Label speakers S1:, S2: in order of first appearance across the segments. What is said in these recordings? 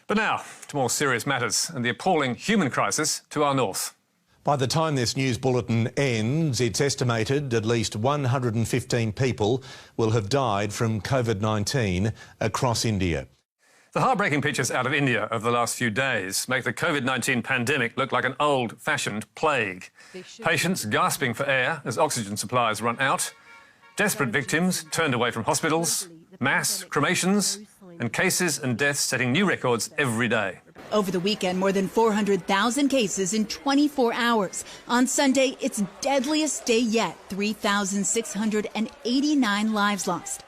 S1: But now, to more serious matters and the appalling human crisis to our north.
S2: By the time this news bulletin ends, it's estimated at least 115 people will have died from COVID-19 across India.
S1: The heartbreaking pictures out of India over the last few days make the COVID-19 pandemic look like an old-fashioned plague. Patients gasping for air as oxygen supplies run out, desperate victims turned away from hospitals, mass cremations, and cases and deaths setting new records every day.
S3: Over the weekend, more than 400,000 cases in 24 hours. On Sunday, its deadliest day yet, 3,689 lives lost.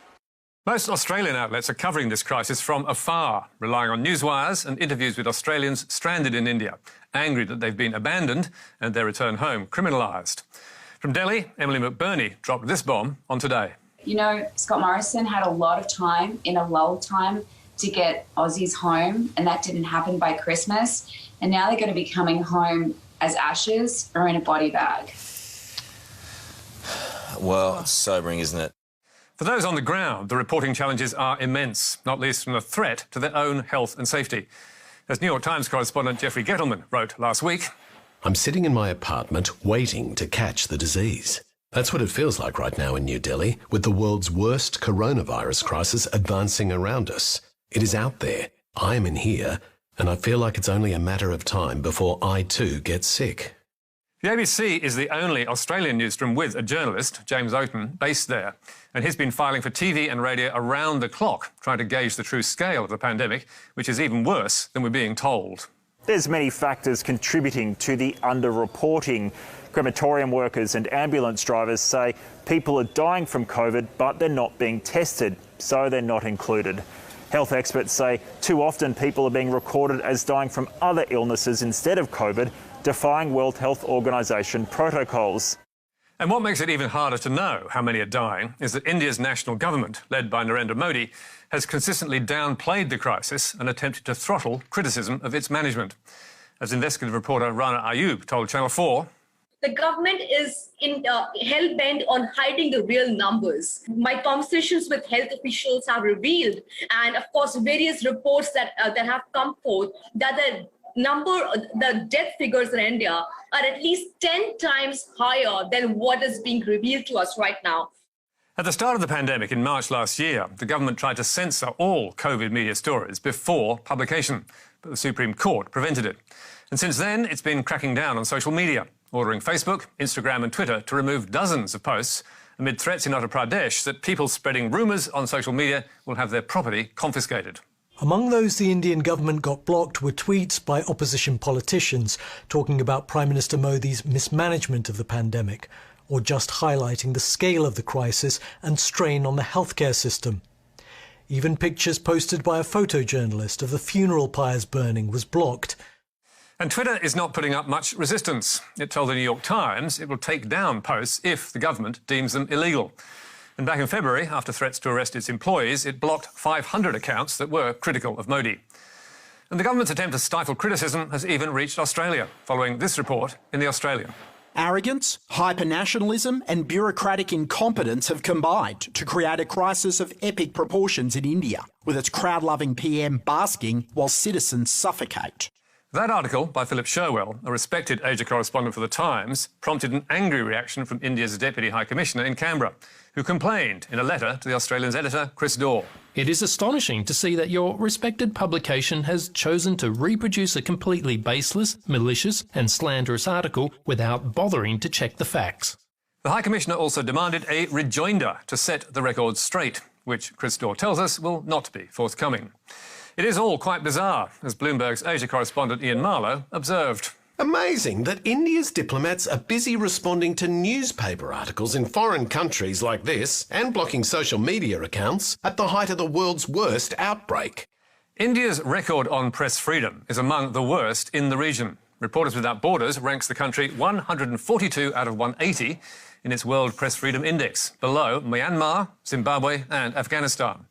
S1: Most Australian outlets are covering this crisis from afar, relying on newswires and interviews with Australians stranded in India, angry that they've been abandoned and their return home criminalised. From Delhi, Emily McBurney dropped this bomb on Today.
S4: You know, Scott Morrison had a lot of time, in a lull time, to get Aussies home, and that didn't happen by Christmas. And now they're going to be coming home as ashes or in a body bag.
S5: Well, it's sobering, isn't it?
S1: For those on the ground, the reporting challenges are immense, not least from the threat to their own health and safety. As New York Times correspondent Jeffrey Gettleman wrote last week,
S6: I'm sitting in my apartment waiting to catch the disease. That's what it feels like right now in New Delhi, with the world's worst coronavirus crisis advancing around us. It is out there. I am in here, and I feel like it's only a matter of time before I too get sick.
S1: The ABC is the only Australian newsroom with a journalist, James Oaten, based there. And he's been filing for TV and radio around the clock, trying to gauge the true scale of the pandemic, which is even worse than we're being told.
S7: There's many factors contributing to the underreporting. Crematorium workers and ambulance drivers say people are dying from COVID, but they're not being tested, so they're not included. Health experts say too often people are being recorded as dying from other illnesses instead of COVID, defying World Health Organization protocols.
S1: And what makes it even harder to know how many are dying is that India's national government, led by Narendra Modi, has consistently downplayed the crisis and attempted to throttle criticism of its management. As investigative reporter Rana Ayub told Channel 4,
S8: the government is hell-bent on hiding the real numbers. My conversations with health officials have revealed, and of course various reports that have come forth, that the death figures in India are at least 10 times higher than what is being revealed to us right now.
S1: At the start of the pandemic in March last year, the government tried to censor all COVID media stories before publication, but the Supreme Court prevented it. And since then, it's been cracking down on social media, ordering Facebook, Instagram and Twitter to remove dozens of posts amid threats in Uttar Pradesh that people spreading rumours on social media will have their property confiscated.
S9: Among those the Indian government got blocked were tweets by opposition politicians talking about Prime Minister Modi's mismanagement of the pandemic, or just highlighting the scale of the crisis and strain on the healthcare system. Even pictures posted by a photojournalist of the funeral pyres burning was blocked.
S1: And Twitter is not putting up much resistance. It told the New York Times it will take down posts if the government deems them illegal. And back in February, after threats to arrest its employees, it blocked 500 accounts that were critical of Modi. And the government's attempt to stifle criticism has even reached Australia, following this report in The Australian.
S10: Arrogance, hyper-nationalism and bureaucratic incompetence have combined to create a crisis of epic proportions in India, with its crowd-loving PM basking while citizens suffocate.
S1: That article by Philip Sherwell, a respected Asia correspondent for The Times, prompted an angry reaction from India's Deputy High Commissioner in Canberra, who complained in a letter to The Australian's editor, Chris Daw.
S11: It is astonishing to see that your respected publication has chosen to reproduce a completely baseless, malicious and slanderous article without bothering to check the facts.
S1: The High Commissioner also demanded a rejoinder to set the record straight, which Chris Daw tells us will not be forthcoming. It is all quite bizarre, as Bloomberg's Asia correspondent Ian Marlowe observed.
S6: Amazing that India's diplomats are busy responding to newspaper articles in foreign countries like this and blocking social media accounts at the height of the world's worst outbreak.
S1: India's record on press freedom is among the worst in the region. Reporters Without Borders ranks the country 142 out of 180 in its World Press Freedom Index, below Myanmar, Zimbabwe and Afghanistan.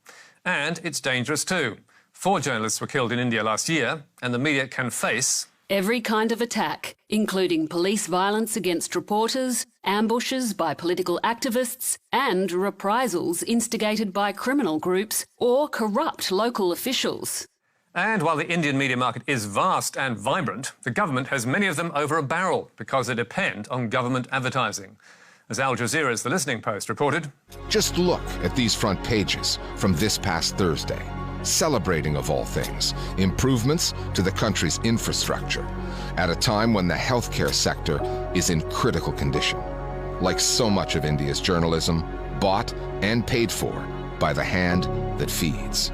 S1: And it's dangerous too. 4 journalists were killed in India last year, and the media can face
S12: every kind of attack, including police violence against reporters, ambushes by political activists, and reprisals instigated by criminal groups or corrupt local officials.
S1: And while the Indian media market is vast and vibrant, the government has many of them over a barrel because they depend on government advertising. As Al Jazeera's The Listening Post reported,
S13: just look at these front pages from this past Thursday, celebrating, of all things, improvements to the country's infrastructure at a time when the healthcare sector is in critical condition. Like so much of India's journalism, bought and paid for by the hand that feeds.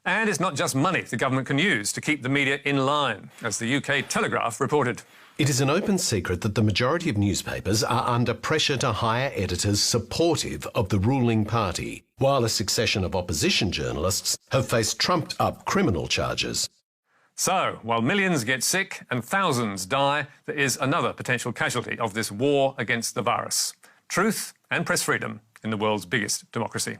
S1: And it's not just money the government can use to keep the media in line, as the UK Telegraph reported.
S6: It is an open secret that the majority of newspapers are under pressure to hire editors supportive of the ruling party, while a succession of opposition journalists have faced trumped-up criminal charges.
S1: So, while millions get sick and thousands die, there is another potential casualty of this war against the virus: truth and press freedom in the world's biggest democracy.